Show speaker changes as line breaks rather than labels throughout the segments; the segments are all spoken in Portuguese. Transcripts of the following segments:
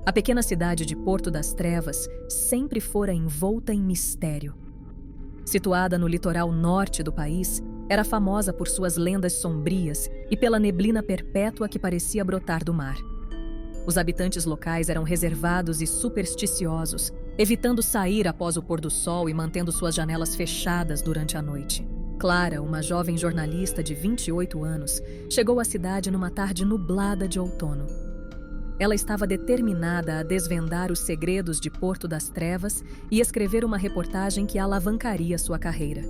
A pequena cidade de Porto das Trevas sempre fora envolta em mistério. Situada no litoral norte do país, era famosa por suas lendas sombrias e pela neblina perpétua que parecia brotar do mar. Os habitantes locais eram reservados e supersticiosos, evitando sair após o pôr do sol e mantendo suas janelas fechadas durante a noite. Clara, uma jovem jornalista de 28 anos, chegou à cidade numa tarde nublada de outono. Ela estava determinada a desvendar os segredos de Porto das Trevas e escrever uma reportagem que alavancaria sua carreira.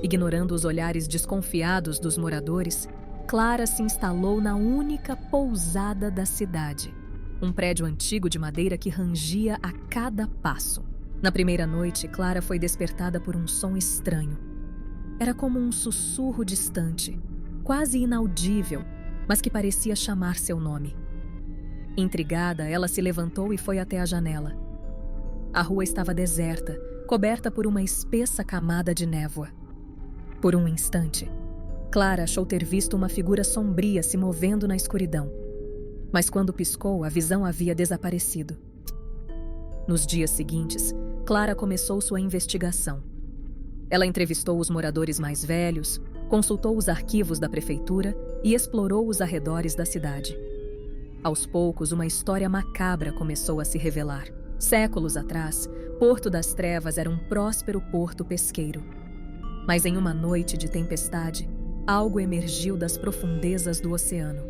Ignorando os olhares desconfiados dos moradores, Clara se instalou na única pousada da cidade, um prédio antigo de madeira que rangia a cada passo. Na primeira noite, Clara foi despertada por um som estranho. Era como um sussurro distante, quase inaudível, mas que parecia chamar seu nome. Intrigada, ela se levantou e foi até a janela. A rua estava deserta, coberta por uma espessa camada de névoa. Por um instante, Clara achou ter visto uma figura sombria se movendo na escuridão. Mas quando piscou, a visão havia desaparecido. Nos dias seguintes, Clara começou sua investigação. Ela entrevistou os moradores mais velhos, consultou os arquivos da prefeitura e explorou os arredores da cidade. Aos poucos, uma história macabra começou a se revelar. Séculos atrás, Porto das Trevas era um próspero porto pesqueiro. Mas em uma noite de tempestade, algo emergiu das profundezas do oceano.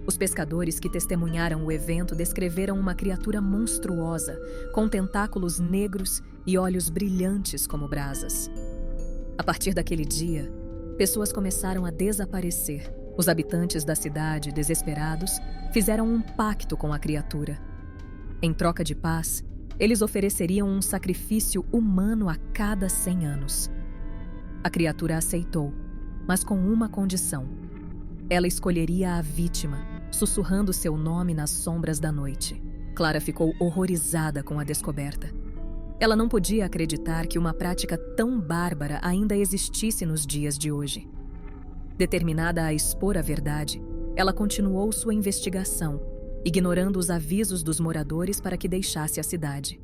Os pescadores que testemunharam o evento descreveram uma criatura monstruosa, com tentáculos negros e olhos brilhantes como brasas. A partir daquele dia, pessoas começaram a desaparecer. Os habitantes da cidade, desesperados, fizeram um pacto com a criatura. Em troca de paz, eles ofereceriam um sacrifício humano a cada 100 anos. A criatura aceitou, mas com uma condição. Ela escolheria a vítima, sussurrando seu nome nas sombras da noite. Clara ficou horrorizada com a descoberta. Ela não podia acreditar que uma prática tão bárbara ainda existisse nos dias de hoje. Determinada a expor a verdade, ela continuou sua investigação, ignorando os avisos dos moradores para que deixasse a cidade.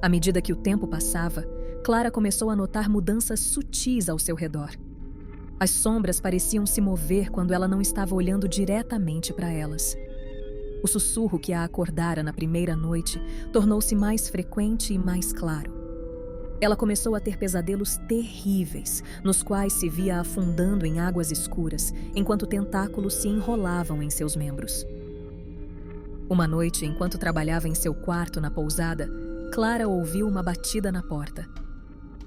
À medida que o tempo passava, Clara começou a notar mudanças sutis ao seu redor. As sombras pareciam se mover quando ela não estava olhando diretamente para elas. O sussurro que a acordara na primeira noite tornou-se mais frequente e mais claro. Ela começou a ter pesadelos terríveis, nos quais se via afundando em águas escuras, enquanto tentáculos se enrolavam em seus membros. Uma noite, enquanto trabalhava em seu quarto na pousada, Clara ouviu uma batida na porta.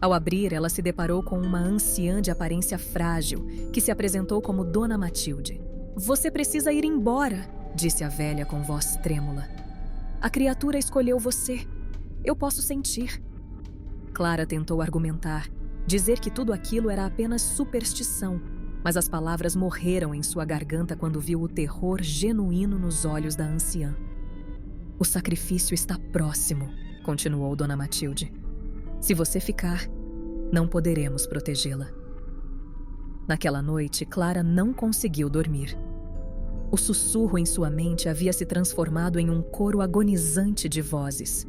Ao abrir, ela se deparou com uma anciã de aparência frágil, que se apresentou como Dona Matilde. "Você precisa ir embora", disse a velha com voz trêmula. "A criatura escolheu você. Eu posso sentir." Clara tentou argumentar, dizer que tudo aquilo era apenas superstição, mas as palavras morreram em sua garganta quando viu o terror genuíno nos olhos da anciã. "O sacrifício está próximo", continuou Dona Matilde. "Se você ficar, não poderemos protegê-la." Naquela noite, Clara não conseguiu dormir. O sussurro em sua mente havia se transformado em um coro agonizante de vozes.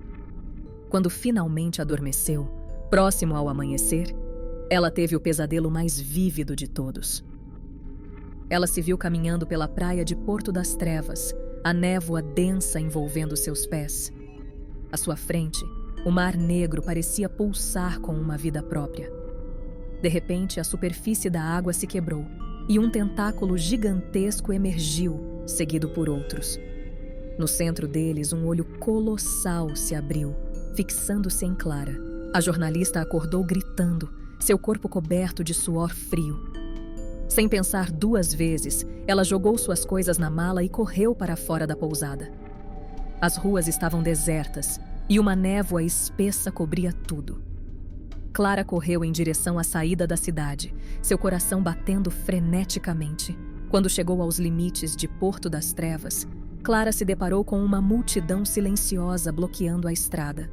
Quando finalmente adormeceu, próximo ao amanhecer, ela teve o pesadelo mais vívido de todos. Ela se viu caminhando pela praia de Porto das Trevas, a névoa densa envolvendo seus pés. À sua frente, o mar negro parecia pulsar com uma vida própria. De repente, a superfície da água se quebrou e um tentáculo gigantesco emergiu, seguido por outros. No centro deles, um olho colossal se abriu, fixando-se em Clara. A jornalista acordou gritando, seu corpo coberto de suor frio. Sem pensar 2 vezes, ela jogou suas coisas na mala e correu para fora da pousada. As ruas estavam desertas e uma névoa espessa cobria tudo. Clara correu em direção à saída da cidade, seu coração batendo freneticamente. Quando chegou aos limites de Porto das Trevas, Clara se deparou com uma multidão silenciosa bloqueando a estrada.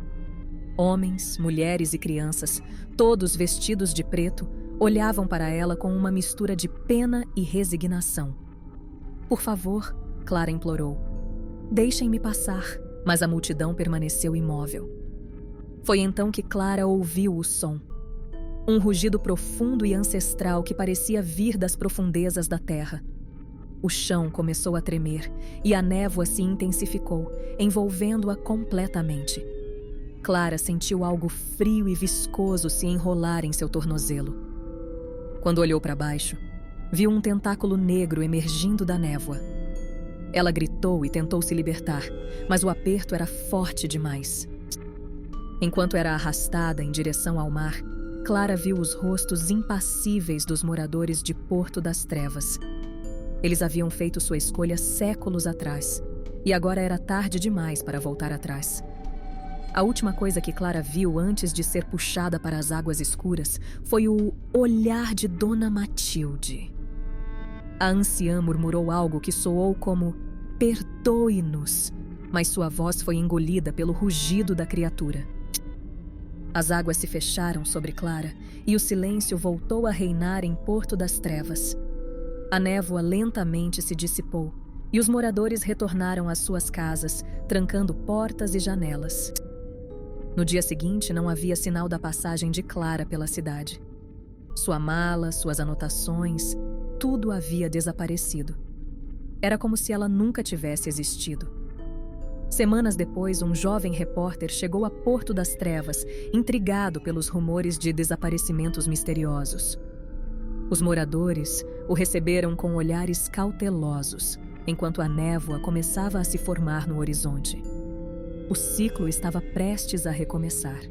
Homens, mulheres e crianças, todos vestidos de preto, olhavam para ela com uma mistura de pena e resignação. "Por favor", Clara implorou. Deixem-me passar. Mas a multidão permaneceu imóvel. Foi então que Clara ouviu o som. Um rugido profundo e ancestral que parecia vir das profundezas da terra. O chão começou a tremer e a névoa se intensificou, envolvendo-a completamente. Clara sentiu algo frio e viscoso se enrolar em seu tornozelo. Quando olhou para baixo, viu um tentáculo negro emergindo da névoa. Ela gritou e tentou se libertar, mas o aperto era forte demais. Enquanto era arrastada em direção ao mar, Clara viu os rostos impassíveis dos moradores de Porto das Trevas. Eles haviam feito sua escolha séculos atrás, e agora era tarde demais para voltar atrás. A última coisa que Clara viu antes de ser puxada para as águas escuras foi o olhar de Dona Matilde. A anciã murmurou algo que soou como "perdoe-nos", mas sua voz foi engolida pelo rugido da criatura. As águas se fecharam sobre Clara e o silêncio voltou a reinar em Porto das Trevas. A névoa lentamente se dissipou e os moradores retornaram às suas casas, trancando portas e janelas. No dia seguinte, não havia sinal da passagem de Clara pela cidade. Sua mala, suas anotações, tudo havia desaparecido. Era como se ela nunca tivesse existido. Semanas depois, um jovem repórter chegou a Porto das Trevas, intrigado pelos rumores de desaparecimentos misteriosos. Os moradores o receberam com olhares cautelosos, enquanto a névoa começava a se formar no horizonte. O ciclo estava prestes a recomeçar.